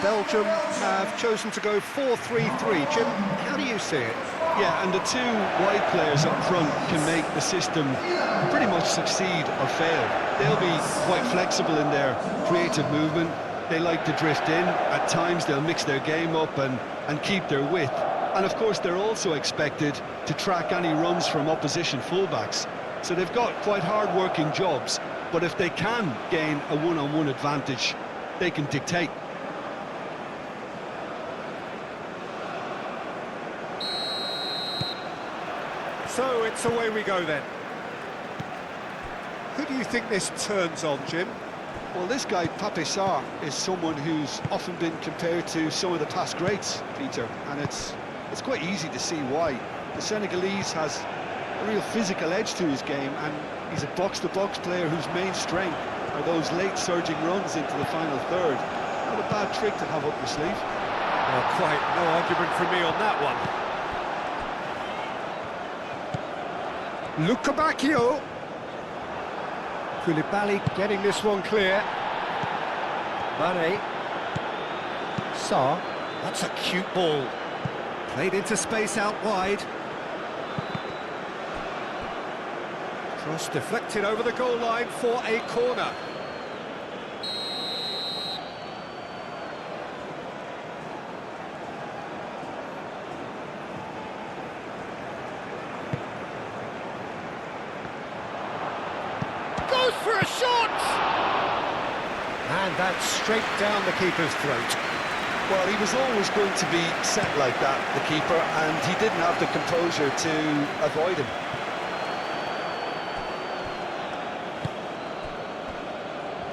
Belgium have chosen to go 4-3-3. Jim, how do you see it? Yeah, and the two wide players up front can make the system pretty much succeed or fail. They'll be quite flexible in their creative movement. They like to drift in. At times they'll mix their game up and keep their width. And of course they're also expected to track any runs from opposition fullbacks. So they've got quite hard-working jobs, but if they can gain a one-on-one advantage, they can dictate. So it's away we go then. Who do you think this turns on, Jim? Well, this guy, Pape Sarr, is someone who's often been compared to some of the past greats, Peter, and it's quite easy to see why. The Senegalese has a real physical edge to his game, and he's a box-to-box player whose main strength are those late surging runs into the final third. Not a bad trick to have up your sleeve. Well, quite no argument from me on that one. Luca Bacchio. Koulibaly getting this one clear. Mane. Sarr. That's a cute ball. Played into space out wide. Cross deflected over the goal line for a corner. Goes for a shot! And that's straight down the keeper's throat. Well, he was always going to be set like that, the keeper, and he didn't have the composure to avoid him.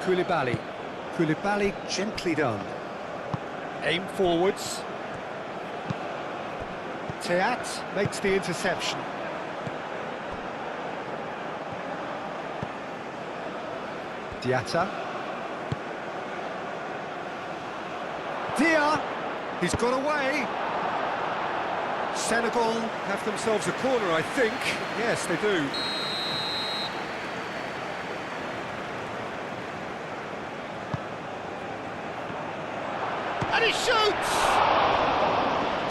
Koulibaly. Koulibaly gently done. Aim forwards. Teat makes the interception. Diatta. Dia! He's got away! Senegal have themselves a corner, I think. Yes, they do. And he shoots!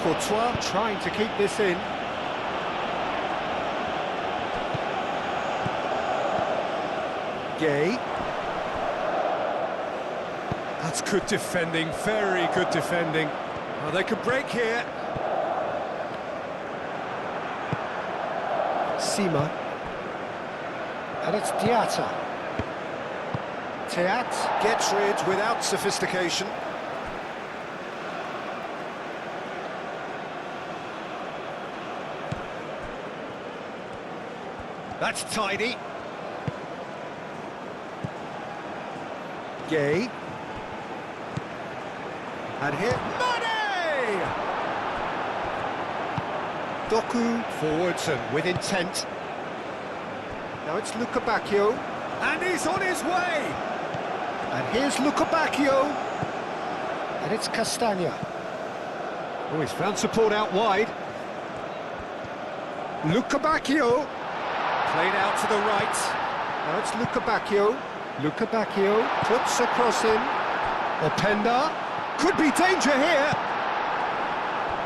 Courtois trying to keep this in. Gay. That's good defending, very good defending. Well, they could break here. Sima. And it's Diatta. Teat gets rid without sophistication. That's tidy. Gay. And here, Mane! Doku forwards and with intent. Now it's Luca Bacchio. And he's on his way! And here's Luca Bacchio. And it's Castagna. Oh, he's found support out wide. Luca Bacchio. Played out to the right. Now it's Luca Bacchio. Luca Bacchio puts a cross in. Openda. Could be danger here.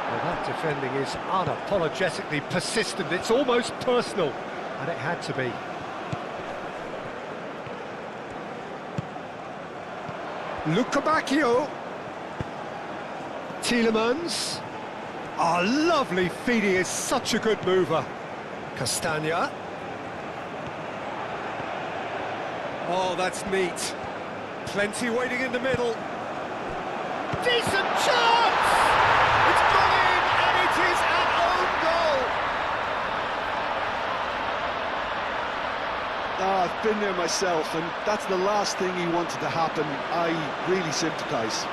Well, that defending is unapologetically persistent. It's almost personal. And it had to be. Luca Bacchio. Tielemans. Oh, lovely feed. He is such a good mover. Castagna. Oh, that's neat. Plenty waiting in the middle. Decent chance! It's gone in, and it is an own goal! I've been there myself, and that's the last thing he wanted to happen. I really sympathise.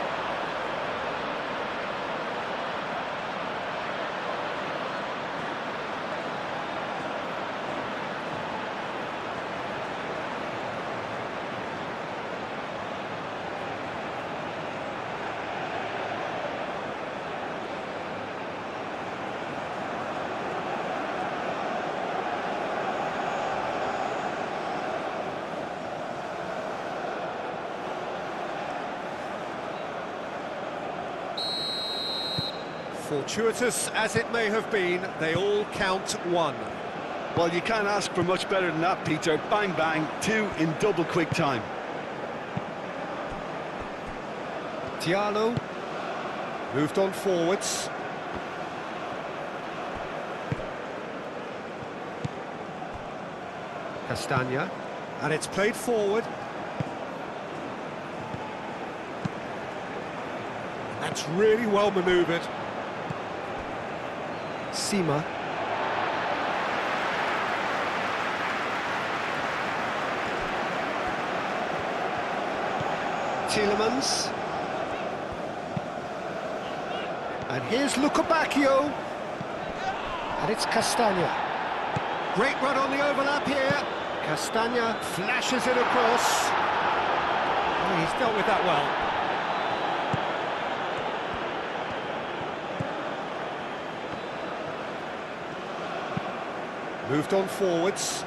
Fortuitous as it may have been, they all count one. Well, you can't ask for much better than that, Peter. Bang, bang, two in double quick time. Diallo moved on forwards. Castagna, and it's played forward. That's really well manoeuvred. Sima. Tielemans. And here's Lukebakio. And it's Castagna. Great run on the overlap here. Castagna flashes it across. Oh, he's dealt with that well. Moved on forwards.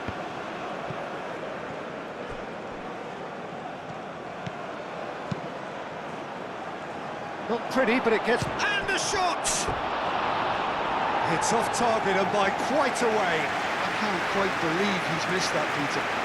Not pretty, but it gets... And the shot! It's off target and by quite a way. I can't quite believe he's missed that, Peter.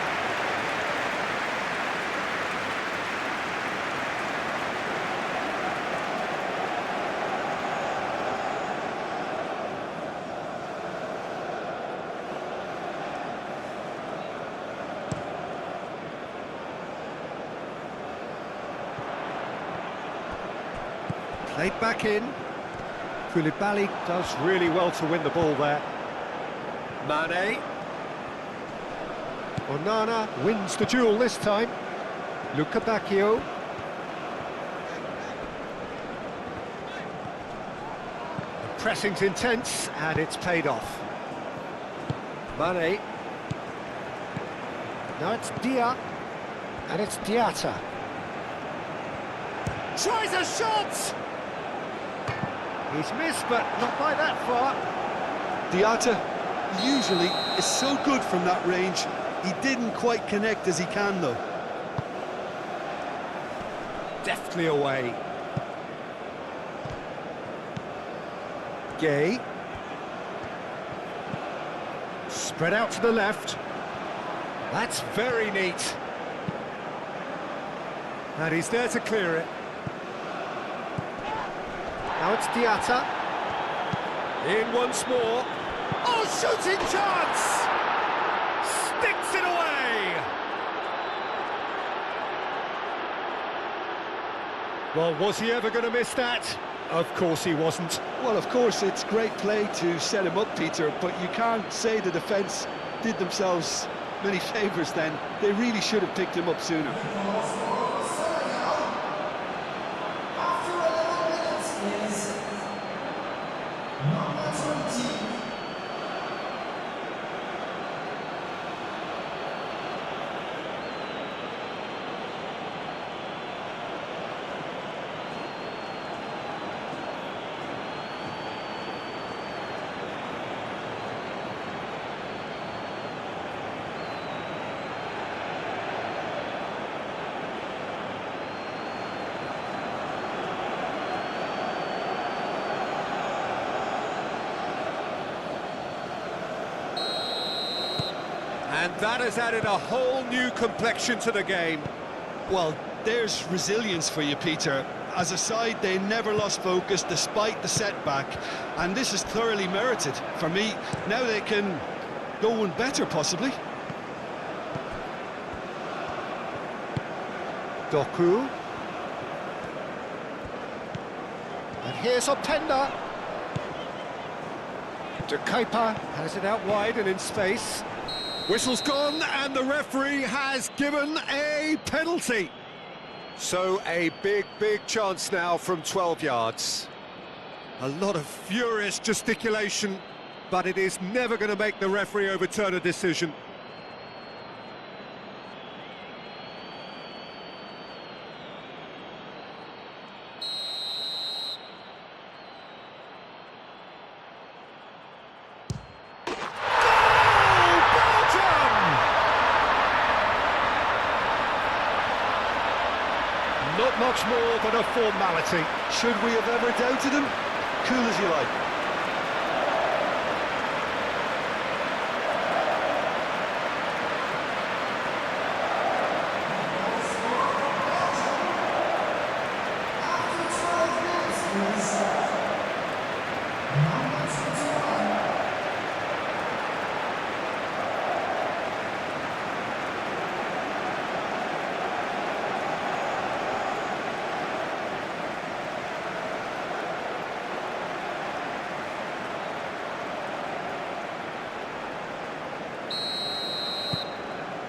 Played back in. Koulibaly does really well to win the ball there. Mane. Onana wins the duel this time. Lukebakio. The pressing's intense and it's paid off. Mane. Now it's Dia. And it's Diatta. Tries a shot! He's missed, but not by that far. Diatta usually is so good from that range. He didn't quite connect as he can, though. Deftly away. Gay. Spread out to the left. That's very neat. And he's there to clear it. Now it's Diatta. In once more. Oh, shooting chance! Sticks it away! Well, was he ever going to miss that? Of course he wasn't. Well, of course, it's great play to set him up, Peter, but you can't say the defence did themselves many favours then. They really should have picked him up sooner. And that has added a whole new complexion to the game. Well, there's resilience for you, Peter. As a side, they never lost focus despite the setback, and this is thoroughly merited. For me, now they can go one better, possibly. Doku. And here's Openda. De Kuyper has it out wide and in space. Whistle's gone and the referee has given a penalty. So a big chance now from 12 yards. A lot of furious gesticulation, but it is never going to make the referee overturn a decision. Not much more than a formality. Should we have ever doubted him? cool as you like.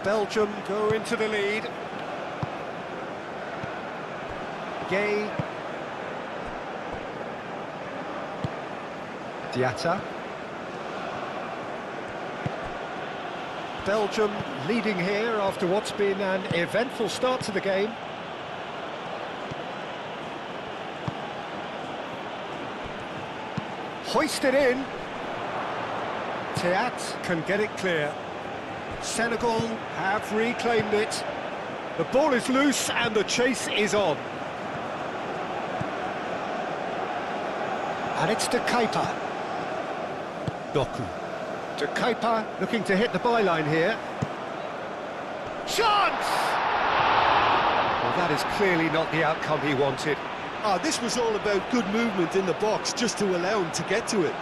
Belgium go into the lead. Gay. Diatta. Belgium leading here after what's been an eventful start to the game. Hoisted in. Teat can get it clear. Senegal have reclaimed it. The ball is loose and the chase is on. And it's to Kepa. Doku. To Kepa, looking to hit the byline here. Chance! Well, that is clearly not the outcome he wanted. This was all about good movement in the box, just to allow him to get to it.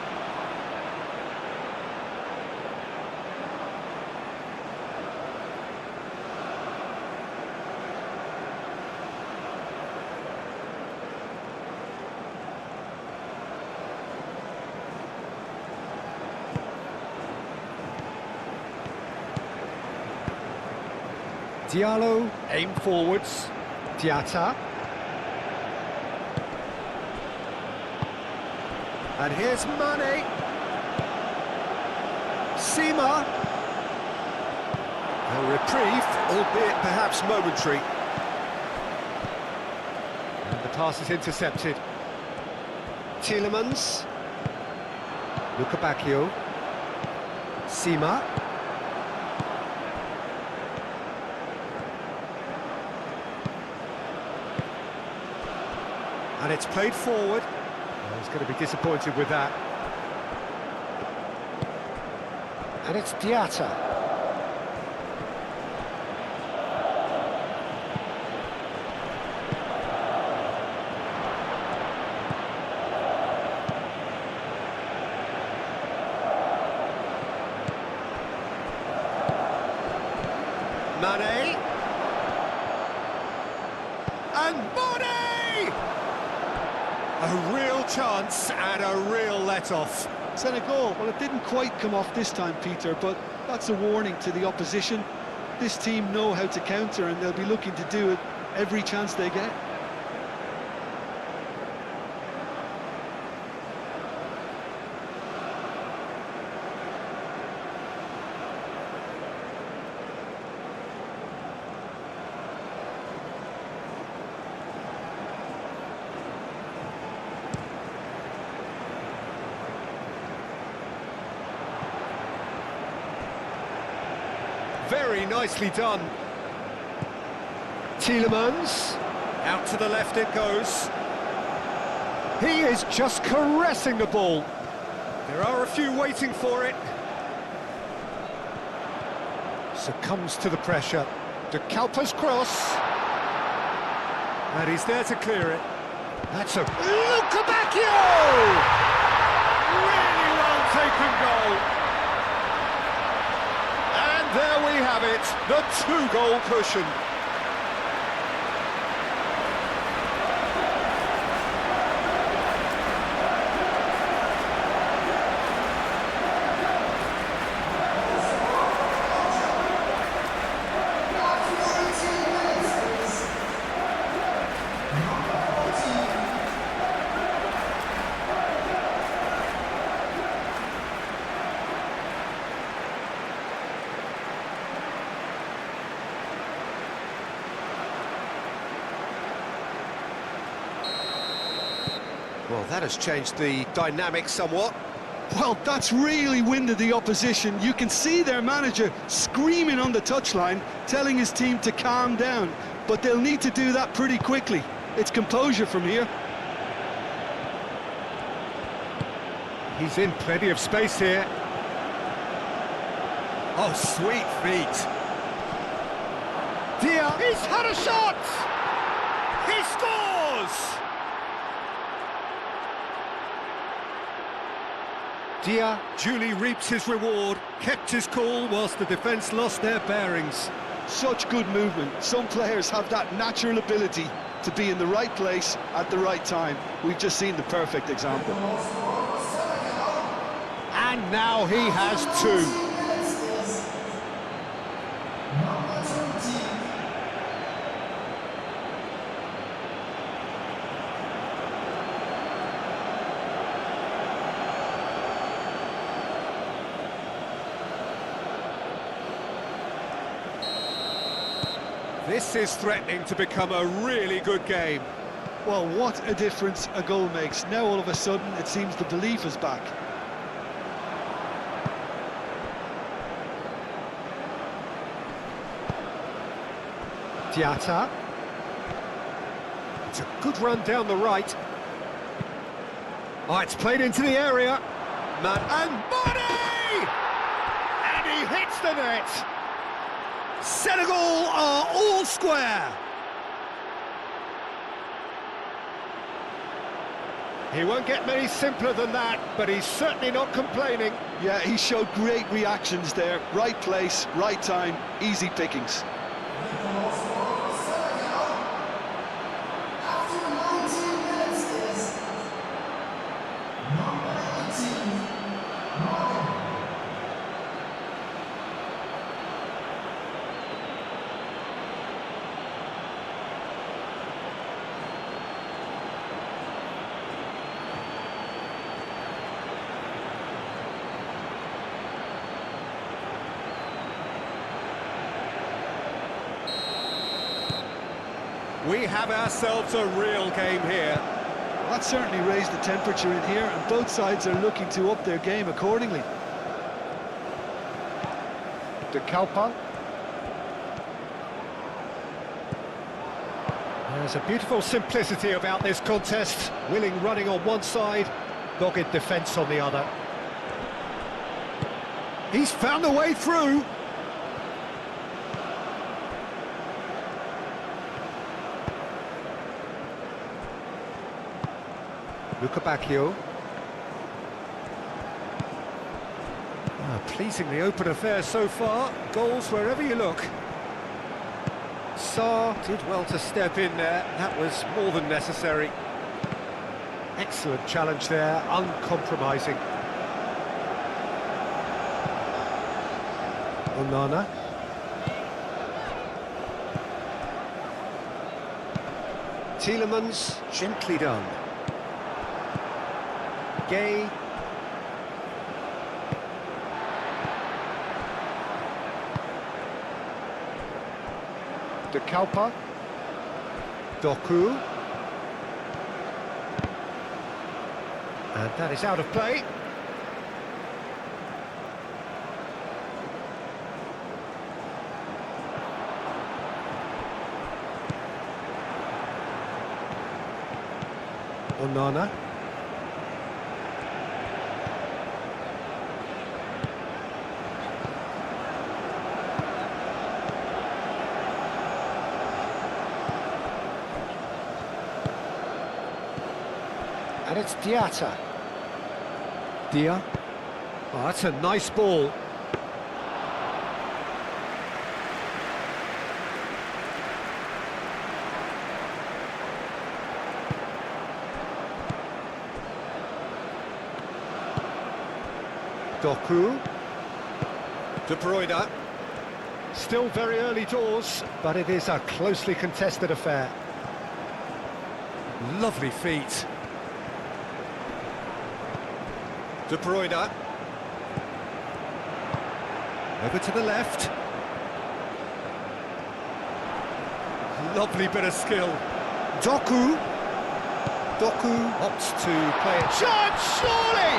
Diallo, aim forwards. Diatta. And here's Mane. Sima. A reprieve, albeit perhaps momentary. And the pass is intercepted. Tielemans. Lukabakio. Sima. And it's played forward. Oh, he's going to be disappointed with that. And it's Diatta. Mane. And Mane! A real chance and a real let-off. Senegal, well, it didn't quite come off this time, Peter, but that's a warning to the opposition. This team know how to counter, and they'll be looking to do it every chance they get. Very nicely done. Tielemans. Out to the left it goes. He is just caressing the ball. There are a few waiting for it. Succumbs to the pressure. De Kalpa's cross. And he's there to clear it. That's a... Lukabakio! Really well taken goal. There we have it, the two-goal cushion. Well, that has changed the dynamic somewhat. Well, that's really winded the opposition. You can see their manager screaming on the touchline, telling his team to calm down. But they'll need to do that pretty quickly. It's composure from here. He's in plenty of space here. Oh, sweet feet. Dia, he's had a shot! He scores! Dia duly reaps his reward, kept his cool whilst the defence lost their bearings. Such good movement. Some players have that natural ability to be in the right place at the right time. We've just seen the perfect example. And now he has two. This is threatening to become a really good game. Well, what a difference a goal makes. Now all of a sudden it seems the belief is back. Diatta. It's a good run down the right. Oh, it's played into the area. Man and Mane! And he hits the net. Senegal are all square. He won't get many simpler than that, but he's certainly not complaining. Yeah, he showed great reactions there. Right place, right time, easy pickings. We have ourselves a real game here. Well, that certainly raised the temperature in here, and both sides are looking to up their game accordingly. De Kalpa. There's a beautiful simplicity about this contest. Willing running on one side, dogged defence on the other. He's found a way through. Luca Bacchio. Pleasingly open affair so far. Goals wherever you look. Sarr did well to step in there. That was more than necessary. Excellent challenge there, uncompromising. Onana. Tielemans, gently done. Gay. De Kalpa. Doku. And that is out of play. Onana. And it's Diatta. Dia. Oh, that's a nice ball. Doku. De Bruyne. Still very early doors, but it is a closely contested affair. Lovely feet. De Bruyne. Over to the left. Lovely bit of skill. Doku. Doku opts to play it. Chance, surely!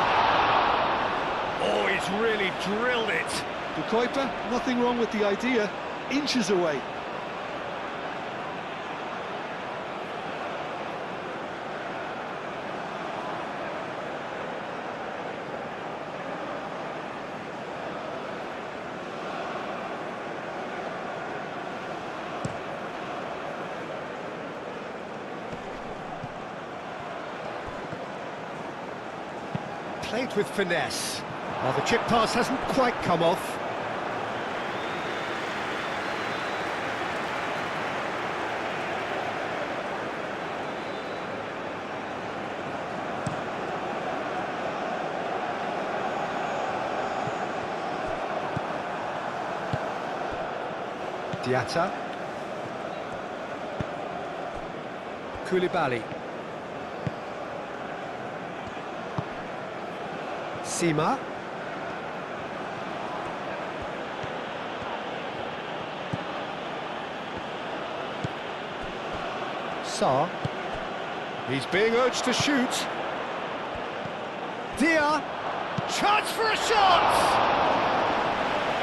Oh, he's really drilled it. De Kuiper, nothing wrong with the idea. Inches away. Played with finesse. Oh, the chip pass hasn't quite come off. Diatta. Koulibaly. Sima. Sarr. He's being urged to shoot. Dia. Chance for a shot!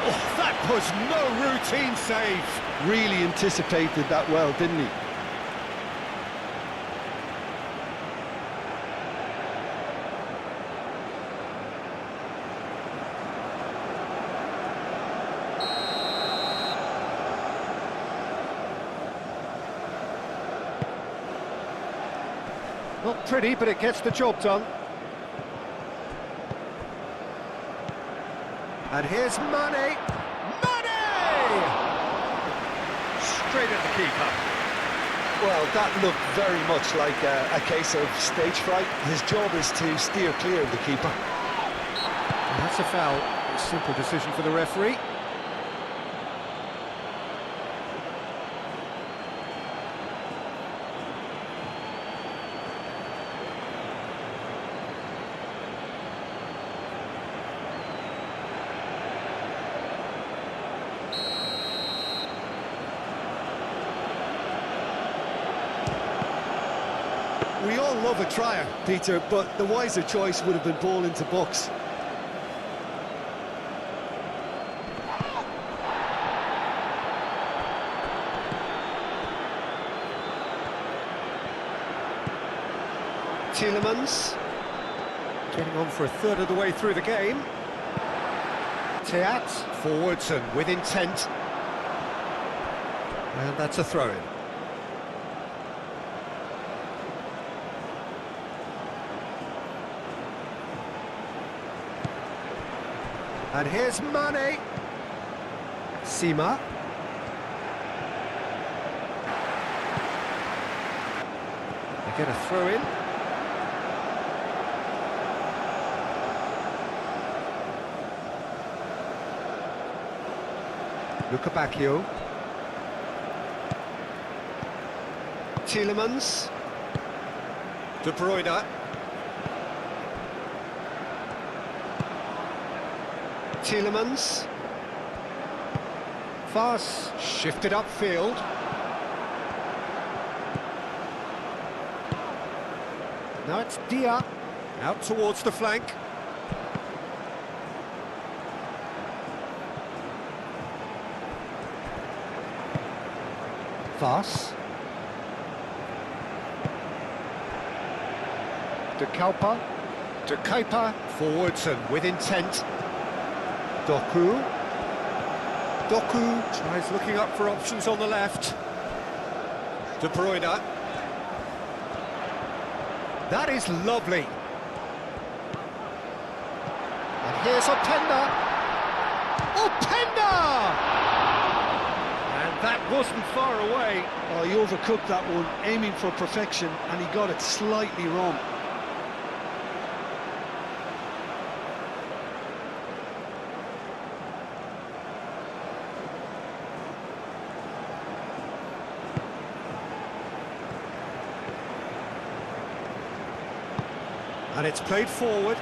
Oh, that was no routine save. Really anticipated that well, didn't he? Not pretty, but it gets the job done. And here's Mane. Mane! Straight at the keeper. Well, that looked very much like a case of stage fright. His job is to steer clear of the keeper. And that's a foul. A simple decision for the referee. We all love a trier, Peter, but the wiser choice would have been ball into box. Tielemans. Getting on for a third of the way through the game. Teat. Forwards and with intent. And that's a throw-in. And here's Mane. Sima. They get a throw in. Lukebakio. Tielemans. De Bruyne. Tielemans. Fast, shifted upfield. Now it's Dia, out towards the flank. Fast. De Kuiper, forwards and with intent. Doku tries looking up for options on the left. De Bruyne. That is lovely. And here's Openda. Openda! And that wasn't far away. Oh, he overcooked that one, aiming for perfection, and he got it slightly wrong. And it's played forward.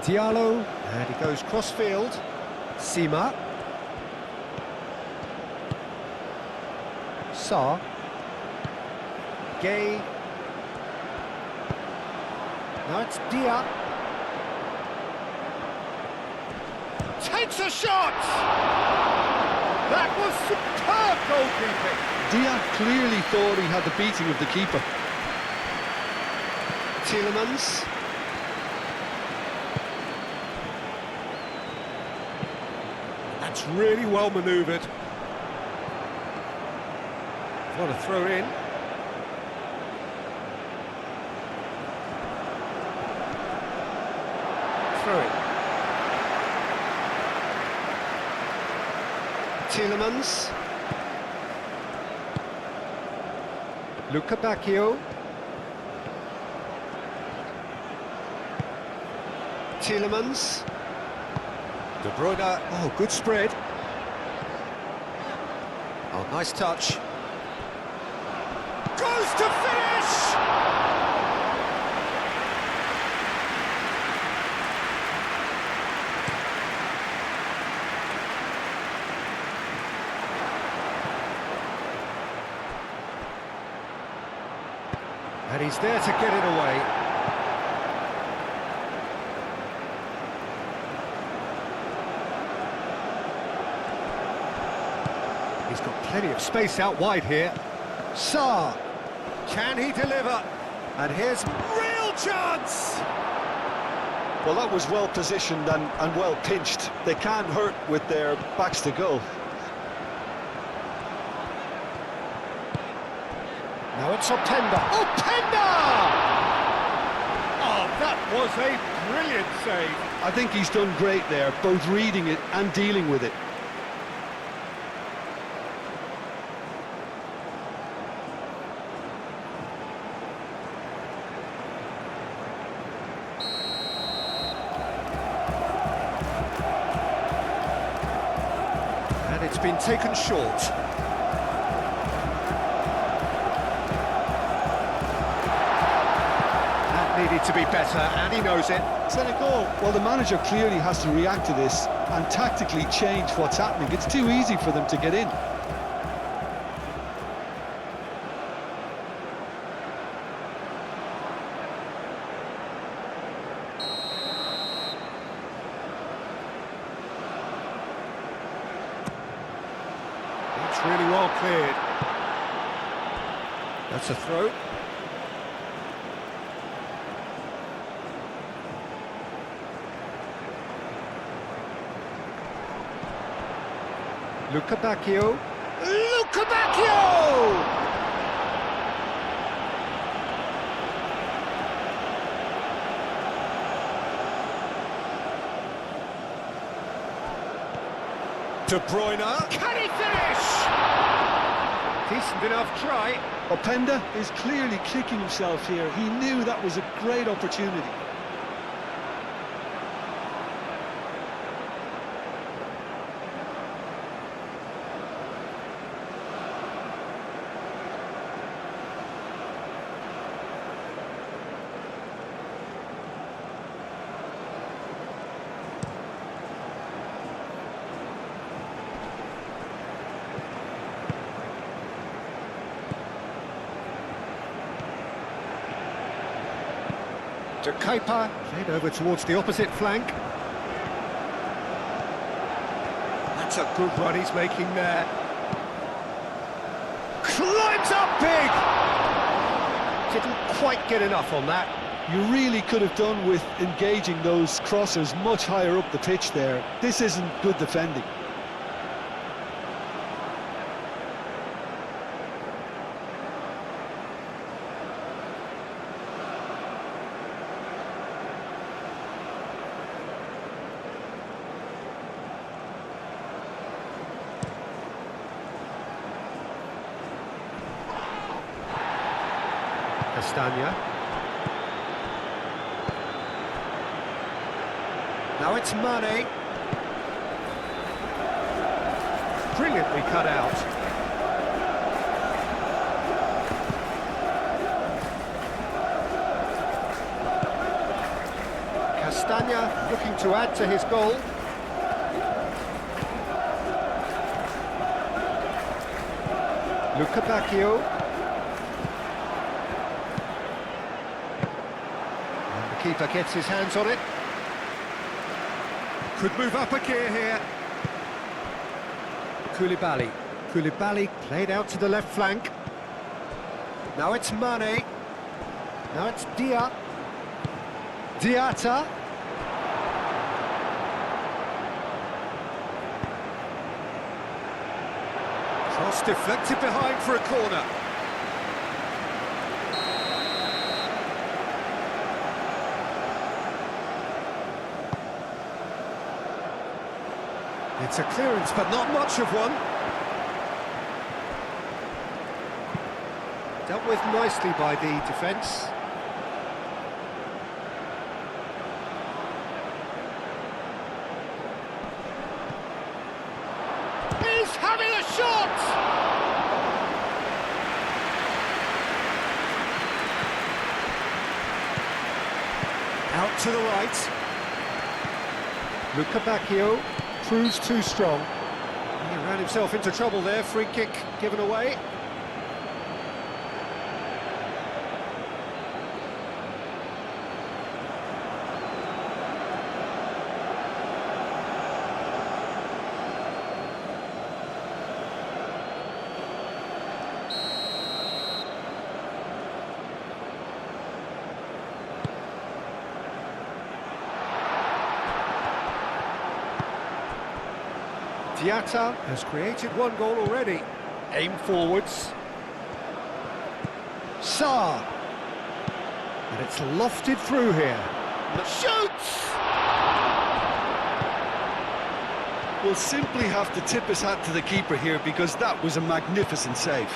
Diallo, and he goes cross-field. Sima. Sarr. Gay. Now it's Dia. Takes a shot! That was superb goalkeeping. Dia clearly thought he had the beating of the keeper. Tielemans. That's really well manoeuvred. What a throw in. Throw it. Tielemans. Luca Bacchio. Tielemans. De Bruyne. Oh, good spread. Oh, nice touch. Goes to finish! And he's there to get it away. He's got plenty of space out wide here. Sarr. Can he deliver? And here's real chance! Well, that was well positioned and well pinched. They can't hurt with their backs to goal. Now it's Openda. Openda! Oh, that was a brilliant save. I think he's done great there, both reading it and dealing with it. And it's been taken short. That needed to be better, and he knows it. Senegal, well, the manager clearly has to react to this and tactically change what's happening. It's too easy for them to get in. It's really well cleared. That's a throw. Luca Bacchio. Luca Bacchio! De Bruyne. Can he finish? Decent enough try. Openda is clearly kicking himself here. He knew that was a great opportunity. To Kepa, played over towards the opposite flank. That's a good run he's making there. Climbs up big! Didn't quite get enough on that. You really could have done with engaging those crossers much higher up the pitch there. This isn't good defending. Castagna. Now it's Mane. Brilliantly cut out. Castagna looking to add to his goal. Luca Bacchio. Keeper gets his hands on it. Could move up a gear here. Koulibaly. Koulibaly played out to the left flank. Now it's Mane. Now it's Diatta. Cross deflected behind for a corner. It's a clearance, but not much of one. Dealt with nicely by the defence. He's having a shot! Out to the right. Luca Bacchio proves too strong. He ran himself into trouble there. Free kick given away. Diatta has created one goal already. Aim forwards. Sarr. And it's lofted through here. Shoots! We'll simply have to tip his hat to the keeper here because that was a magnificent save.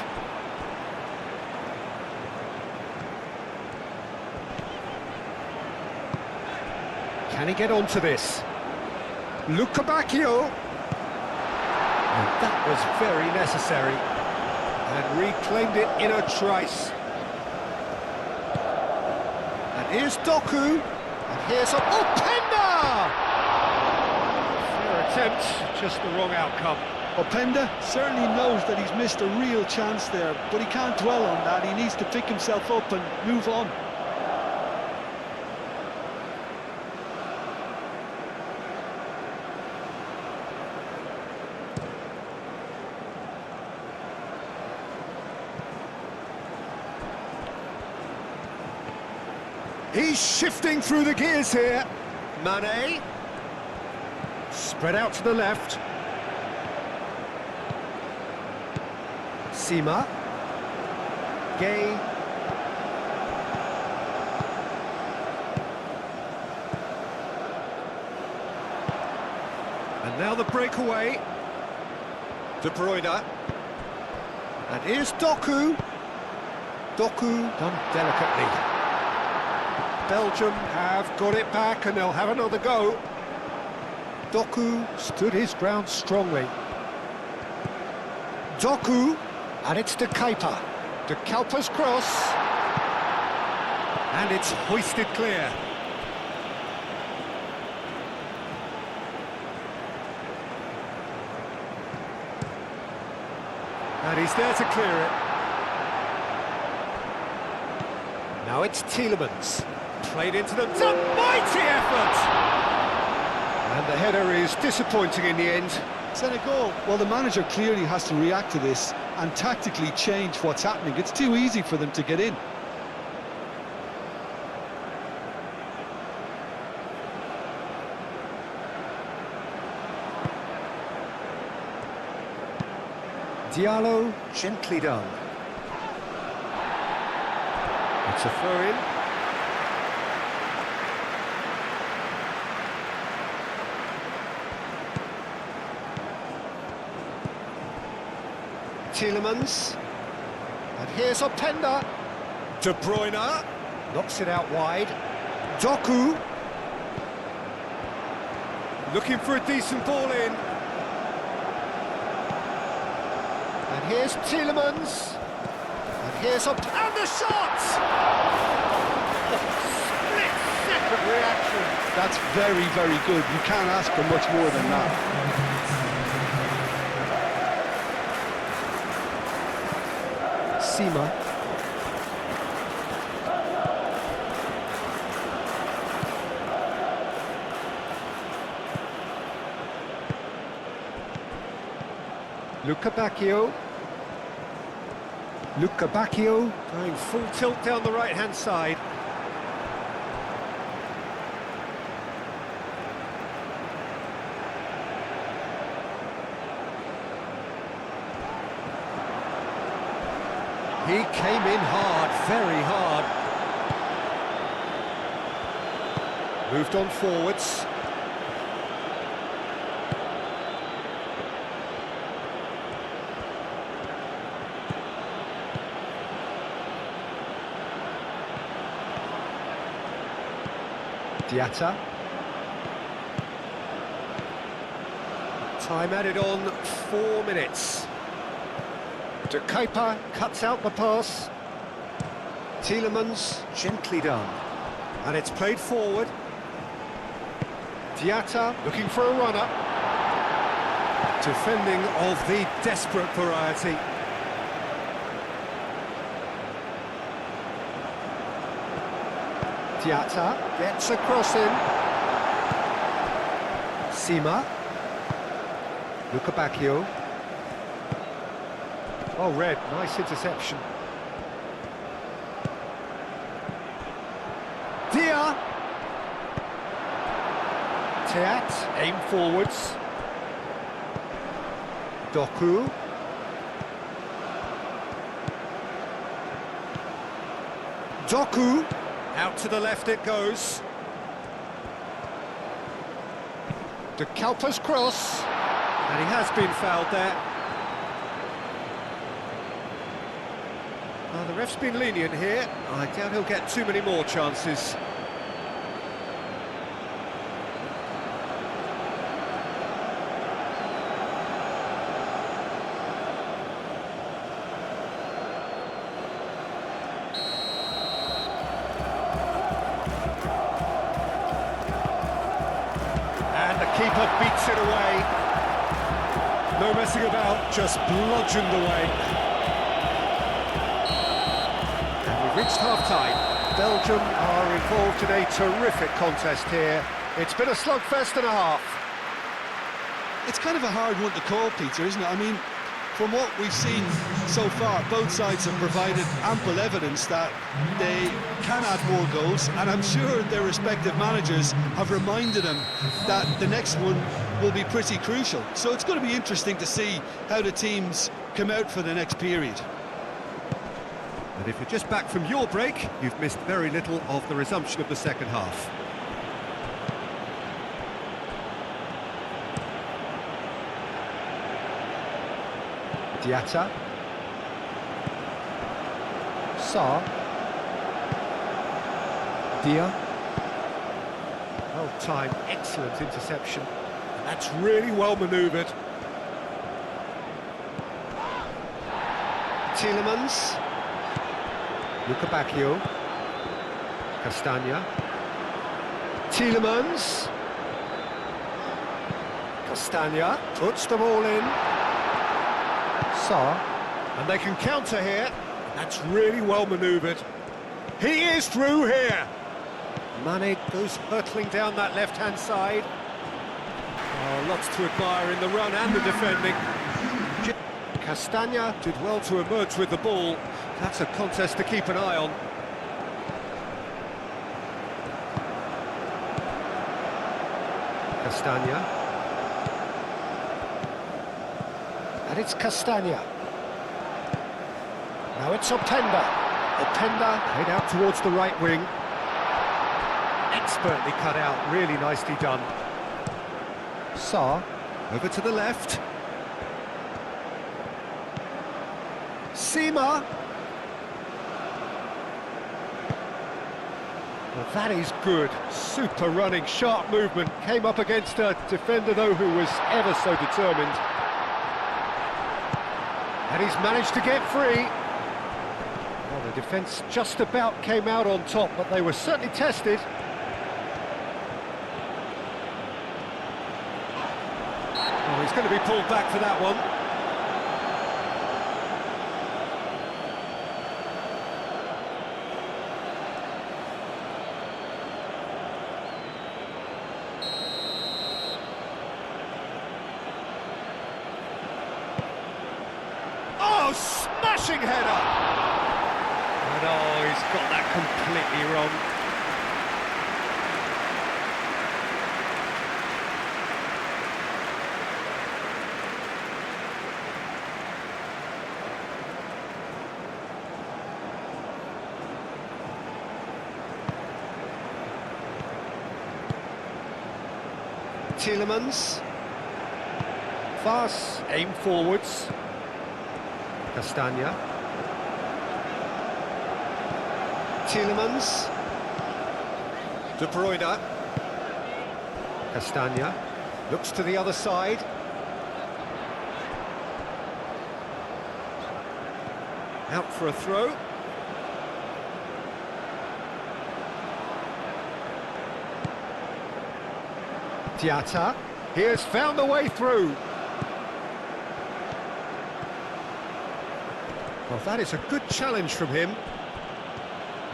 Can he get onto this? Luca Bacchio. And that was very necessary. And reclaimed it in a trice. And here's Doku. And here's a... Oh, Penda! Fair attempt, just the wrong outcome. Openda certainly knows that he's missed a real chance there, but he can't dwell on that. He needs to pick himself up and move on. He's shifting through the gears here. Mane. Spread out to the left. Sima. Gay. And now the breakaway. De Bruyne. And here's Doku. Doku done delicately. Belgium have got it back and they'll have another go. Doku stood his ground strongly. Doku, and it's De Kuyper. De Kuyper's cross. And it's hoisted clear. And he's there to clear it. Now it's Tielemans. Played into them. It's a mighty effort! And the header is disappointing in the end. Senegal, well, the manager clearly has to react to this and tactically change what's happening. It's too easy for them to get in. Diallo, gently done. It's a throw-in. Tielemans. And here's Openda. De Bruyne. Knocks it out wide. Doku. Looking for a decent ball in. And here's Tielemans. And here's and the shot! Split-second reaction. That's very, very good. You can't ask for much more than that. Sima. Luca Bacchio. Luca Bacchio going full tilt down the right-hand side. He came in hard, very hard. Moved on forwards. Diatta. Time added on 4 minutes. De Kuyper cuts out the pass. Tielemans, gently done. And it's played forward. Diatta looking for a runner. Defending of the desperate variety. Diatta gets a cross in. Sima. Lukebakio. Oh, Red, nice interception. Dia. Teat, aim forwards. Doku. Doku. Out to the left it goes. De Kuyper's cross. And he has been fouled there. The ref's been lenient here. I doubt he'll get too many more chances. And the keeper beats it away. No messing about, just bludgeoned away. Reached half-time. Belgium are involved in a terrific contest here. It's been a slugfest and a half. It's kind of a hard one to call, Peter, isn't it? I mean, from what we've seen so far, both sides have provided ample evidence that they can add more goals, and I'm sure their respective managers have reminded them that the next one will be pretty crucial. So it's going to be interesting to see how the teams come out for the next period. And if you're just back from your break, you've missed very little of the resumption of the second half. Diatta. Sarr. Dia. Well timed, excellent interception. And that's really well manoeuvred. Tielemans. Lukebakio. Castagna. Tielemans. Castagna puts the ball in. Sarr. And they can counter here. That's really well manoeuvred. He is through here. Mane goes hurtling down that left-hand side. Oh, lots to admire in the run and the defending. Castagna did well to emerge with the ball. That's a contest to keep an eye on. Castagna. And it's Castagna. Now it's Openda. Openda played out towards the right wing. Expertly cut out, really nicely done. Sarr, over to the left. Sima. Well, that is good. Super running, sharp movement. Came up against a defender, though, who was ever so determined. And he's managed to get free. Well, the defence just about came out on top, but they were certainly tested. Oh, he's going to be pulled back for that one. Oh, smashing header! And oh, he's got that completely wrong. Tielemans. Fast, aim forwards. Castagna. Tielemans. De Bruyne. Castagna. Looks to the other side. Out for a throw. Diatta. He has found the way through. Well, that is a good challenge from him.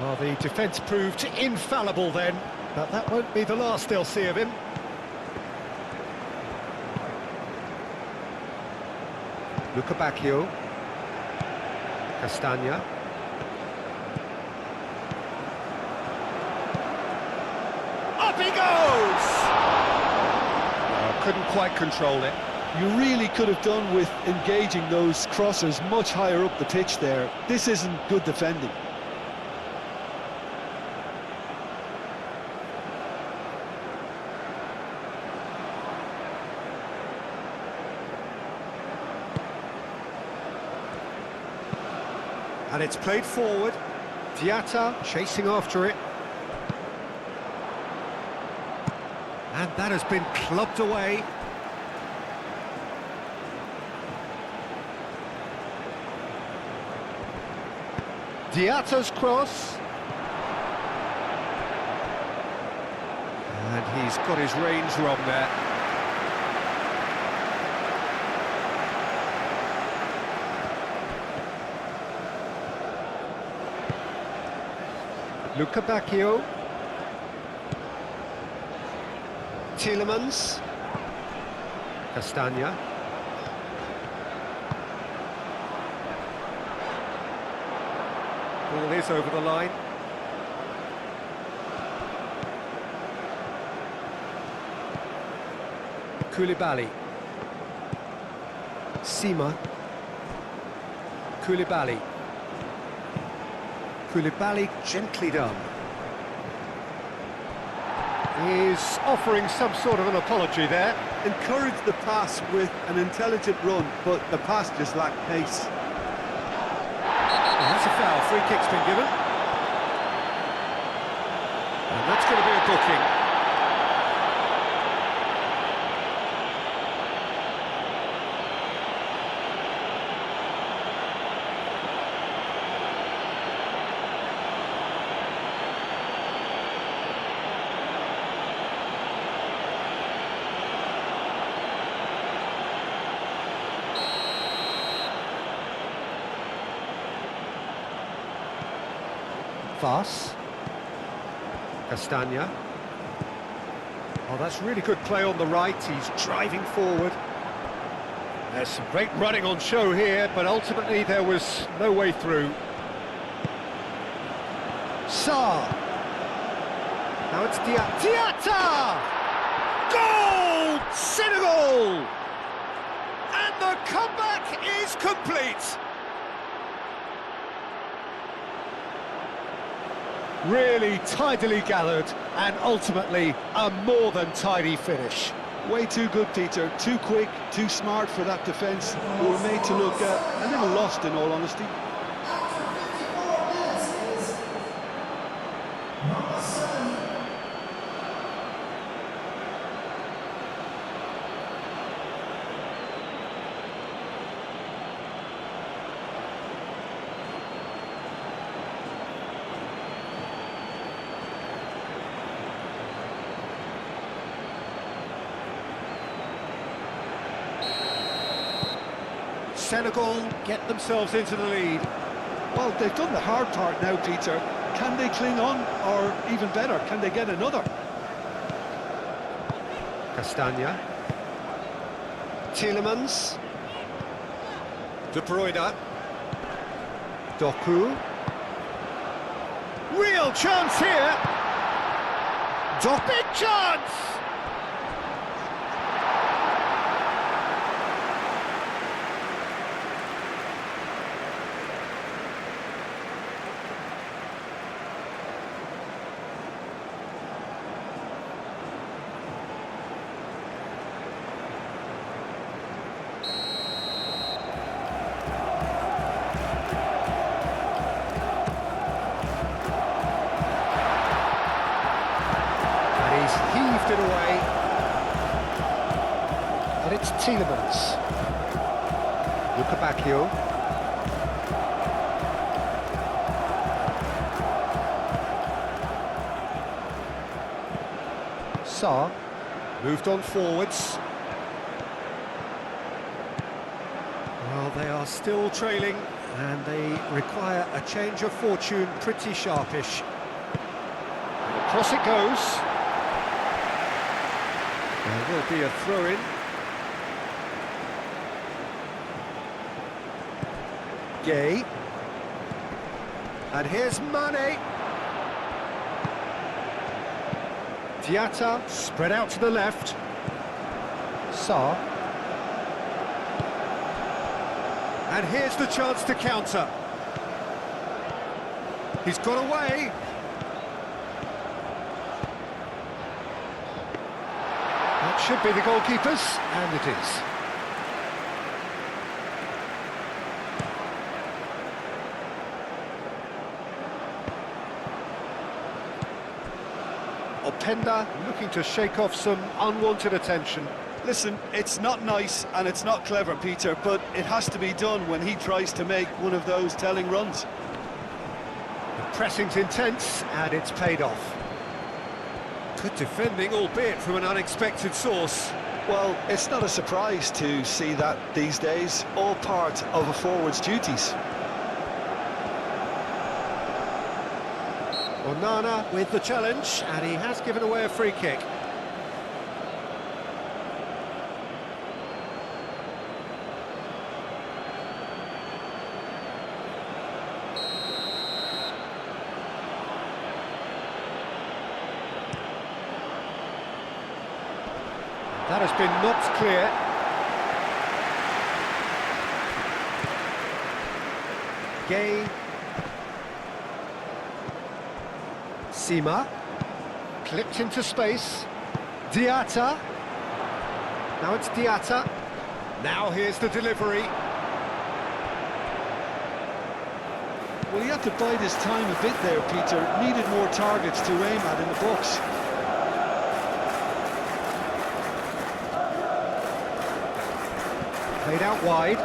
Well, the defence proved infallible then, but that won't be the last they'll see of him. Luca Bacchio. Castagna. Up he goes! Oh, couldn't quite control it. You really could have done with engaging those crossers much higher up the pitch there. This isn't good defending. And it's played forward. Diatta chasing after it. And that has been clubbed away. Diatta's cross. And he's got his range wrong there. Luca Bacchio. Tielemans. Castagna. Ball is over the line. Koulibaly. Sima. Koulibaly. Koulibaly gently done. He's offering some sort of an apology there. Encouraged the pass with an intelligent run, but the pass just lacked pace. And that's a foul. Free kick's been given. And that's going to be a booking. Vas. Castagna. Oh, that's really good play on the right. He's driving forward. There's some great running on show here, but ultimately there was no way through. Sarr. Now it's Diatta! Goal! Senegal! And the comeback is complete. Really tidily gathered, and ultimately a more than tidy finish. Way too good, Peter. Too quick, too smart for that defence. We were made to look a little lost, in all honesty. Senegal get themselves into the lead. Well, they've done the hard part now, Peter. Can they cling on, or even better, can they get another? Castagna. Tielemans. De Bruyne. Doku. Real chance here. Big chance! drifted away. And it's Tielemans. Lukebakio. Sarr moved on forwards. Well, they are still trailing, and they require a change of fortune pretty sharpish. Across it goes. There will be a throw-in. Gay. And here's Mane. Diatta spread out to the left. Sarr. And here's the chance to counter. He's got away. That should be the goalkeeper's, and it is. Openda looking to shake off some unwanted attention. Listen, it's not nice and it's not clever, Peter, but it has to be done when he tries to make one of those telling runs. The pressing's intense, and it's paid off. Good defending, albeit from an unexpected source. Well, it's not a surprise to see that these days, all part of a forward's duties. Onana with the challenge, and he has given away a free kick. That has been knocked clear. Gay. Sima. Clipped into space. Diatta. Now it's Diatta. Now here's the delivery. Well, he had to bide his time a bit there, Peter. Needed more targets to aim at in the box. Played out wide.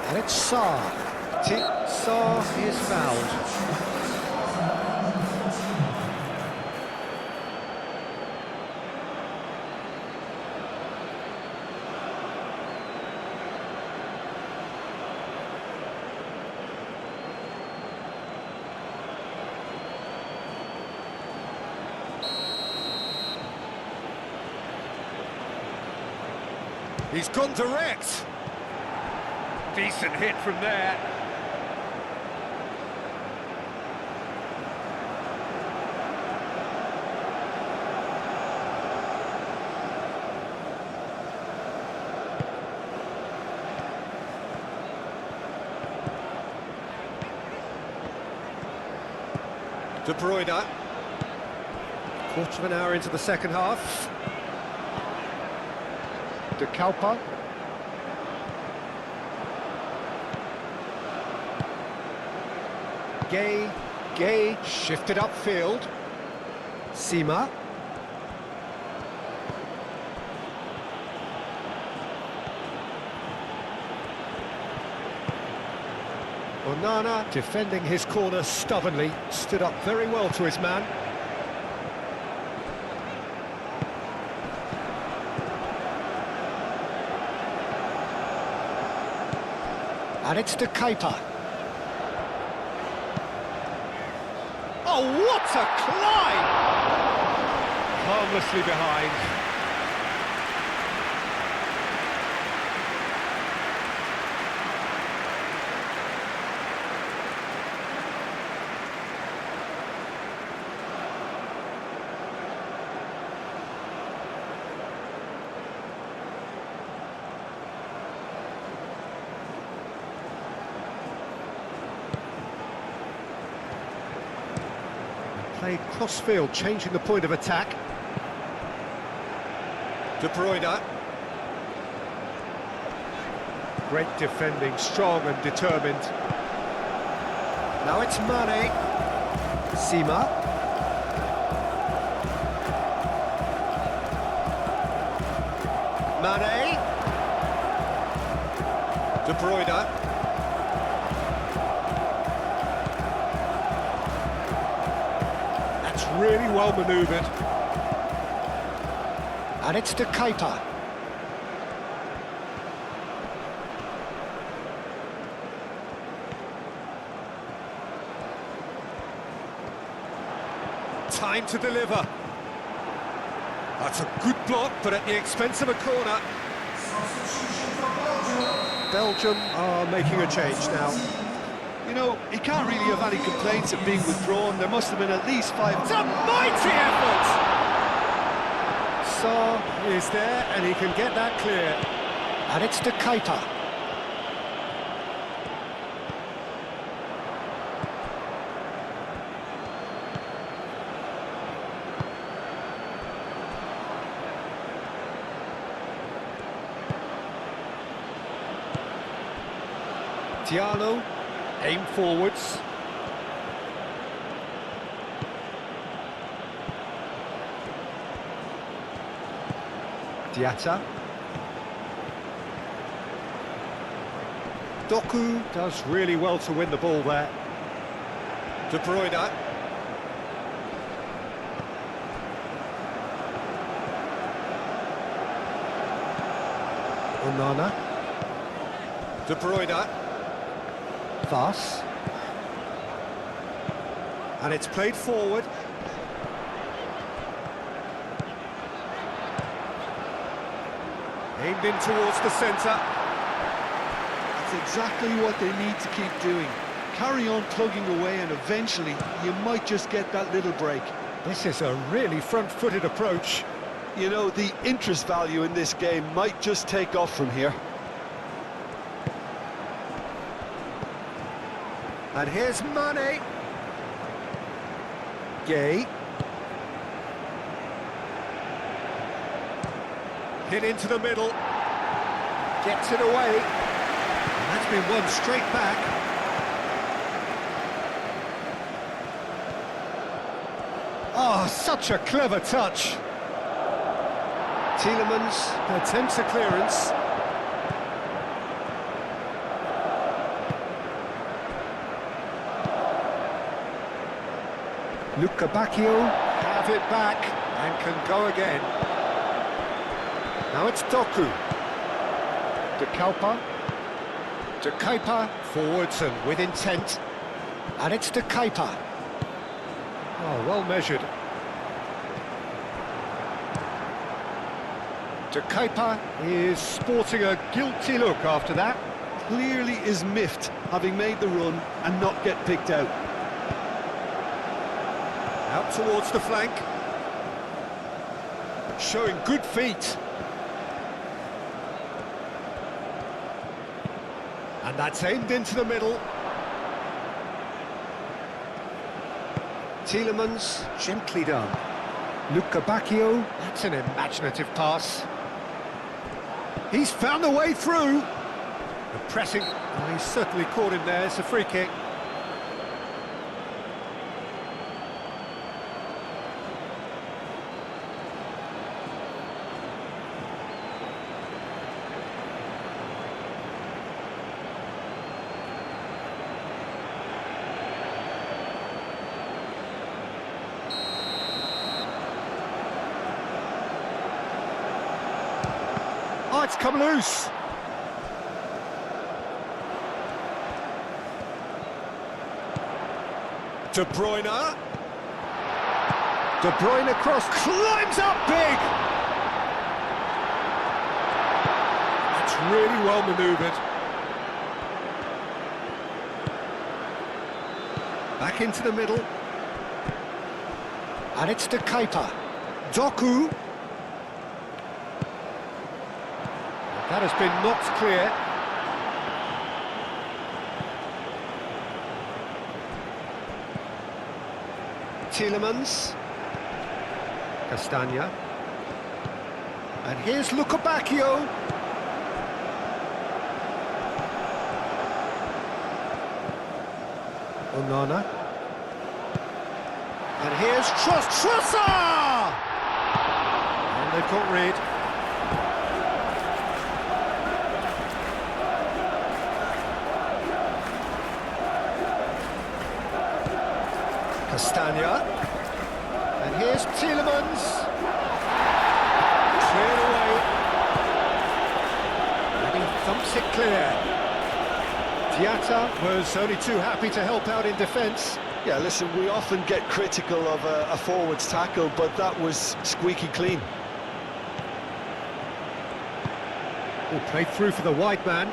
And it's Sarr. Sarr is fouled. He's gone direct. Decent hit from there. De Bruyne. Quarter of an hour into the second half. De Kalpa. Gay shifted upfield. Sima. Onana defending his corner stubbornly, stood up very well to his man. And it's De Keita. Oh, what a climb! Harmlessly behind. Played cross-field, changing the point of attack. De Bruyne. Great defending, strong and determined. Now it's Mane. Sima. Mane. De Bruyne. That's really well manoeuvred. And it's to Keita. Time to deliver. That's a good block, but at the expense of a corner. Belgium are making a change now. You know, he can't really have any complaints of being withdrawn. There must have been at least 5... It's a mighty effort! Sarr is there, and he can get that clear. And it's to Keita. Diallo, aim forwards. Diatta. Doku does really well to win the ball there. De Bruyne. Onana. De Bruyne. Voss. And it's played forward. Aimed in towards the centre. That's exactly what they need to keep doing. Carry on plugging away and eventually you might just get that little break. This is a really front-footed approach. You know, the interest value in this game might just take off from here. And here's Mane. Gay. Hit into the middle. Gets it away. And that's been won straight back. Oh, such a clever touch. Tielemans attempts a clearance. Luca Bacchio have it back and can go again. Now it's Doku. De Kalpa. De Keita forwards and with intent. And it's De Keita. Oh, well measured. De Keita is sporting a guilty look after that. Clearly is miffed, having made the run and not get picked out. Out towards the flank. Showing good feet. And that's aimed into the middle. Tielemans, gently done. Luca Bacchio, that's an imaginative pass. He's found a way through. The pressing, oh, he's certainly caught him there, it's a free kick. Oh, it's come loose. De Bruyne. De Bruyne cross, climbs up big. That's really well manoeuvred. Back into the middle. And it's De Keita. Doku. That has been knocked clear. Tielemans. Castagna. And here's Luca Bacchio. Onana. And here's Trossard! And they've got rid. Castagna. And here's Tielemans. Cleared away. And he thumps it clear. Diatta was only too happy to help out in defence. Yeah, listen, we often get critical of a forward's tackle, but that was squeaky clean. Oh, played through for the wide man.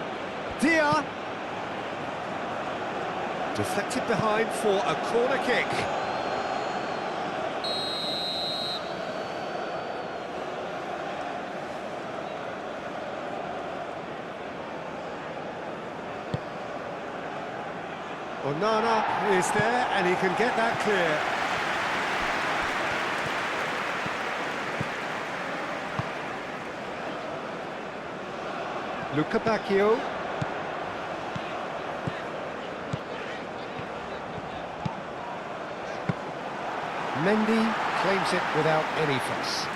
Dia! Deflected behind for a corner kick. Onana is there, and he can get that clear. Luca Bacchio. Mendy claims it without any fuss.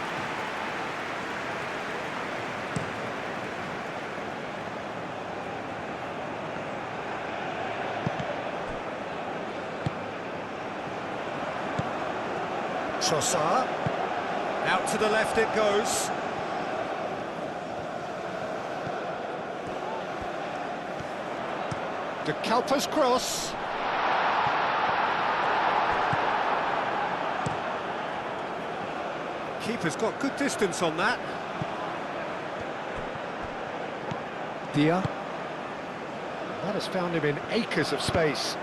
Trossard. Out to the left it goes. De Kalpa's cross. Keeper's got good distance on that. Dia. That has found him in acres of space.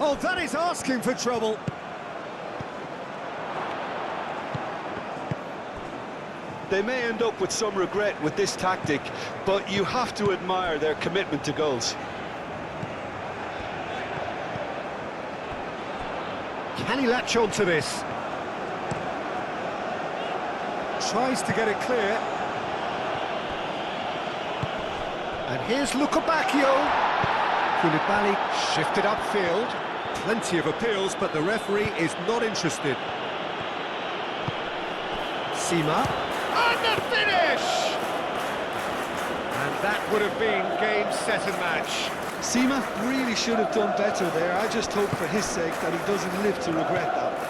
Oh, that is asking for trouble. They may end up with some regret with this tactic, but you have to admire their commitment to goals. Can he latch on to this? Tries to get it clear. And here's Luca Bacchio. Koulibaly shifted upfield. Plenty of appeals, but the referee is not interested. Sima. And the finish! And that would have been game, set and match. Sima really should have done better there. I just hope for his sake that he doesn't live to regret that.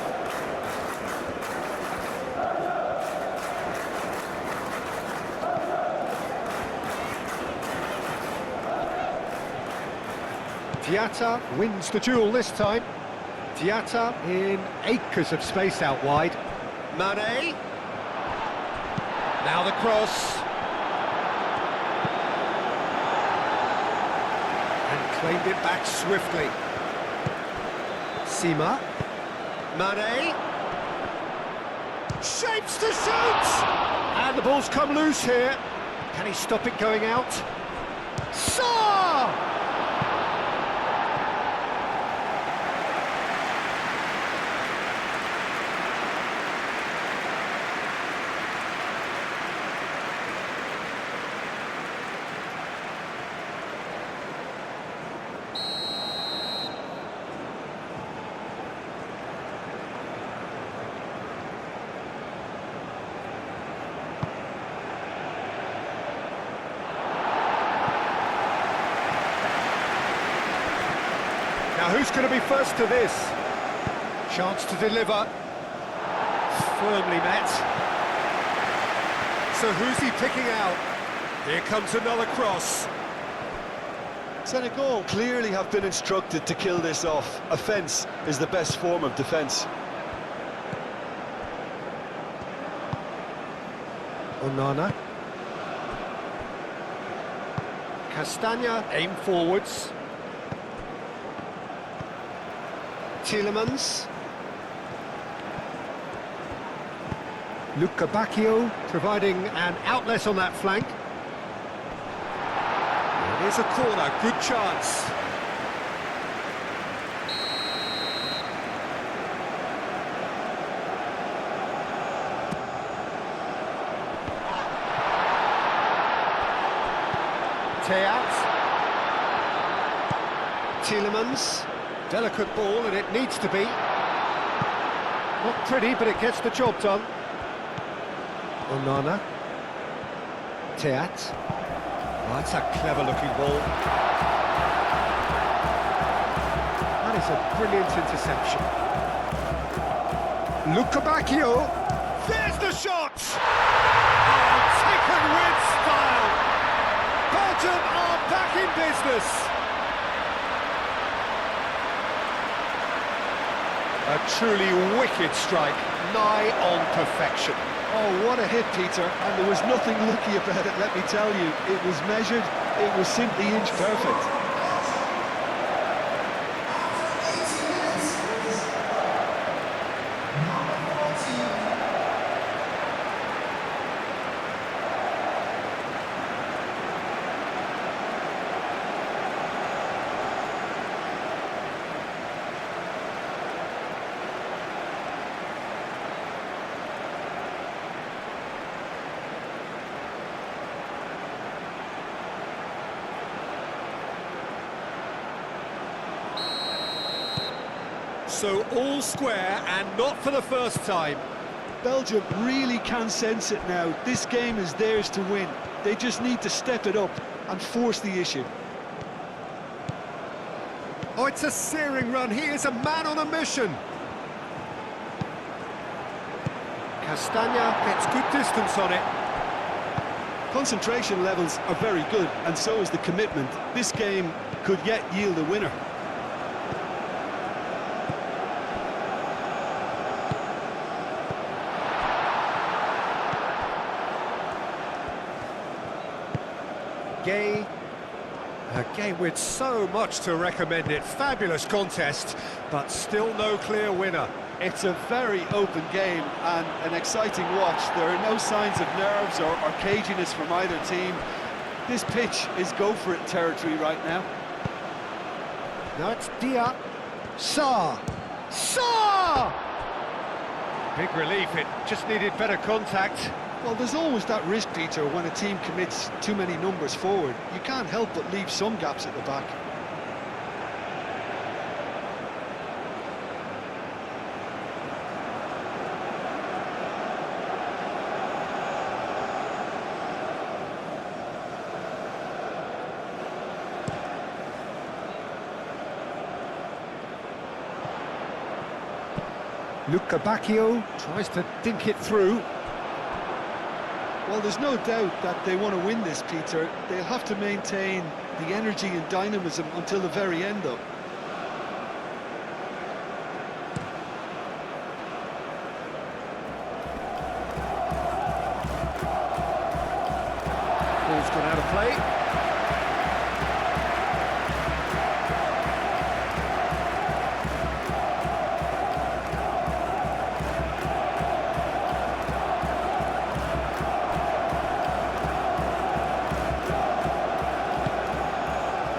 Diatta wins the duel this time. Diatta in acres of space out wide. Mane. Now the cross. And claimed it back swiftly. Sima. Mane. Shapes to shoot! And the ball's come loose here. Can he stop it going out? Saw! Now who's going to be first to this? Chance to deliver. Firmly met. So who's he picking out? Here comes another cross. Senegal clearly have been instructed to kill this off. Offence is the best form of defence. Onana. Castagna aim forwards. Tielemans. Luca Bacchio providing an outlet on that flank. Here's a corner, good chance. Teat. Tielemans, delicate ball and it needs to be. Not pretty, but it gets the job done. Onana. Teat. Oh, that's a clever-looking ball. That is a brilliant interception. Luca Bacchio. There's the shot! Oh, taken with style. Belgium are back in business. A truly wicked strike, nigh on perfection. Oh, what a hit, Peter, and there was nothing lucky about it, let me tell you. It was measured, it was simply inch perfect. So all square and not for the first time. Belgium really can sense it now. This game is theirs to win. They just need to step it up and force the issue. Oh, it's a searing run. He is a man on a mission. Castagna gets good distance on it. Concentration levels are very good, and so is the commitment. This game could yet yield a winner. Gay. A game with so much to recommend it. Fabulous contest, but still no clear winner. It's a very open game and an exciting watch. There are no signs of nerves or caginess from either team. This pitch is go-for-it territory right now. Now it's Dia. Sarr. Sarr! Big relief, it just needed better contact. Well, there's always that risk, Peter, when a team commits too many numbers forward. You can't help but leave some gaps at the back. Luca Bacchio tries to dink it through. Well, there's no doubt that they want to win this, Peter. They'll have to maintain the energy and dynamism until the very end, though. Ball's gone out of play.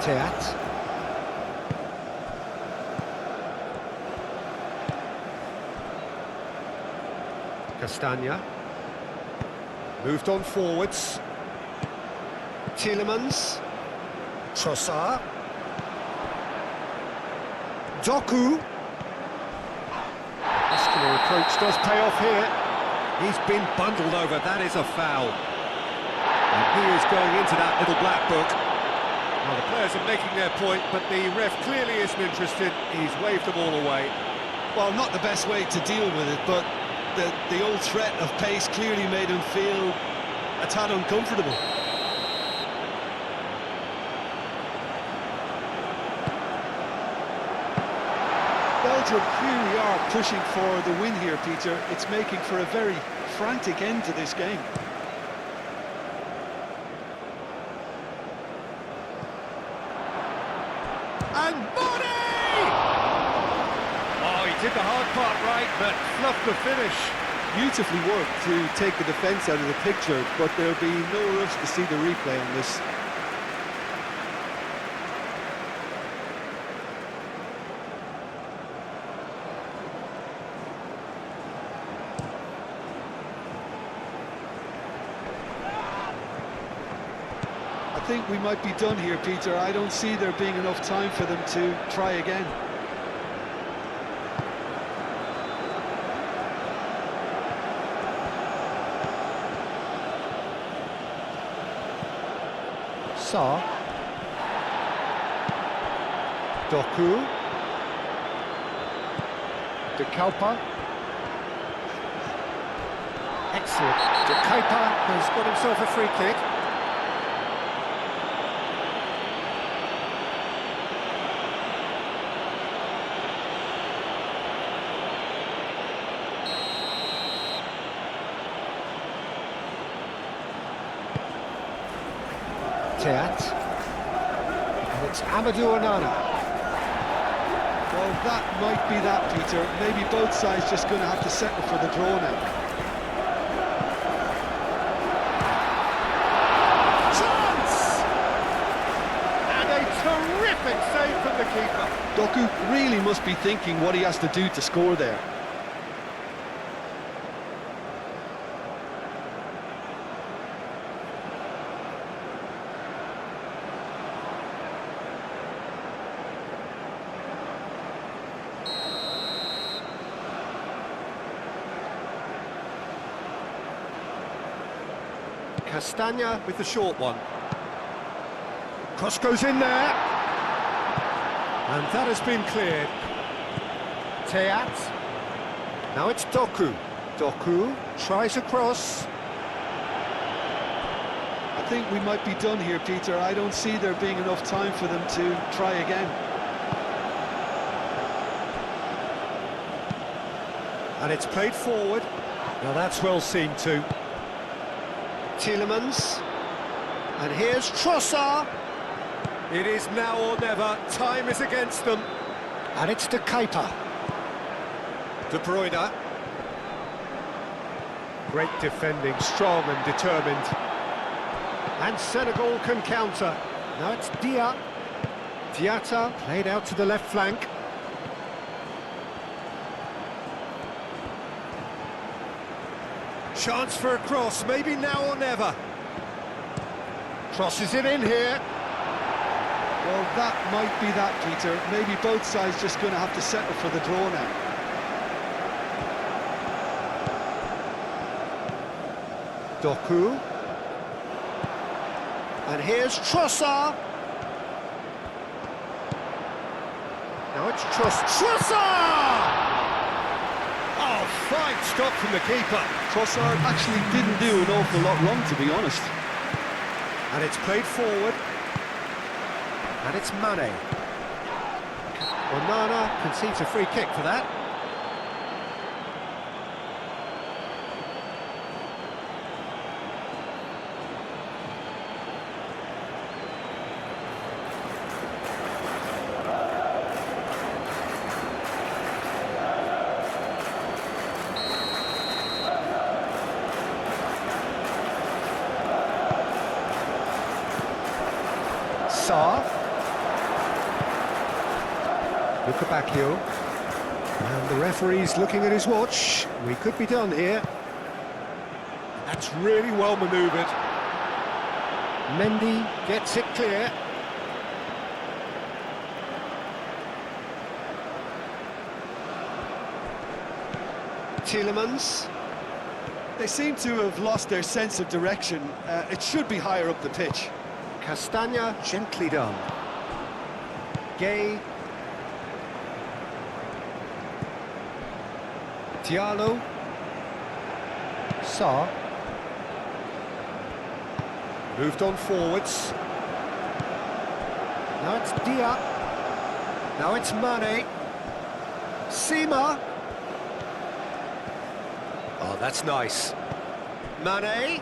Teat. Castagna. Moved on forwards. Tielemans. Trossard. Doku. Muscular approach does pay off here. He's been bundled over, that is a foul. And he is going into that little black book. Well, the players are making their point, but the ref clearly isn't interested. He's waved them all away. Well, not the best way to deal with it, but the old threat of pace clearly made him feel a tad uncomfortable. Belgium really are pushing for the win here, Peter. It's making for a very frantic end to this game. And body! Oh, he did the hard part right, but fluffed the finish. Beautifully worked to take the defence out of the picture, but there'll be no rush to see the replay on this. I think we might be done here, Peter. I don't see there being enough time for them to try again. Sarr. Doku. De Kuiper. Excellent. De Kuiper has got himself a free kick. Teat. And it's Amadou Onana. Well, that might be that, Peter. Maybe both sides just going to have to settle for the draw now. Chance! And a terrific save from the keeper. Doku really must be thinking what he has to do to score there. Castagna with the short one. Cross goes in there. And that has been cleared. Teat. Now it's Doku. Doku tries a cross. I think we might be done here, Peter. I don't see there being enough time for them to try again. And it's played forward. Now that's well seen too. Tielemans. And here's Trossard. It is now or never. Time is against them. And it's De Kuiper. De Bruyne. Great defending, strong and determined. And Senegal can counter. Now it's Dia. Diatta played out to the left flank. Chance for a cross, maybe now or never. Crosses it in here. Well, that might be that, Peter. Maybe both sides just going to have to settle for the draw now. Doku. And here's Trossard. Now it's Trossard! Oh, fine stop from the keeper. Trossard actually didn't do an awful lot wrong, to be honest. And it's played forward. And it's Mane. Onana concedes a free kick for that. Sarr. Look back here. And the referee's looking at his watch. We could be done here. That's really well manoeuvred. Mendy gets it clear. Tielemans. They seem to have lost their sense of direction. It should be higher up the pitch. Castagna gently done. Gay. Diallo. Sarr. Moved on forwards. Now it's Dia. Now it's Mane. Sima. Oh, that's nice. Mane.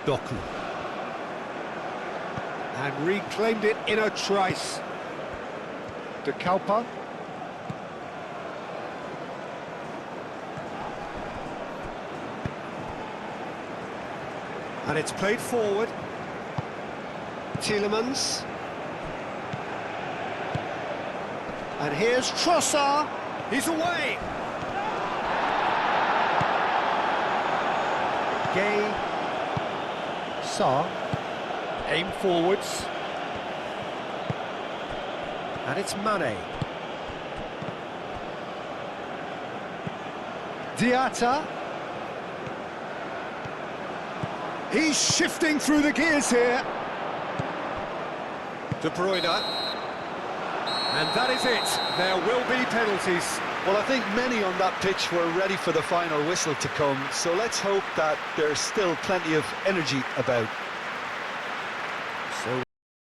Doku. And reclaimed it in a trice. De Kuiper. And it's played forward. Tielemans. And here's Trossard. He's away. Gay. Sarr. Aim forwards. And it's Mane. Diatta. He's shifting through the gears here. De Bruyne. And that is it. There will be penalties. Well, I think many on that pitch were ready for the final whistle to come, so let's hope that there's still plenty of energy about.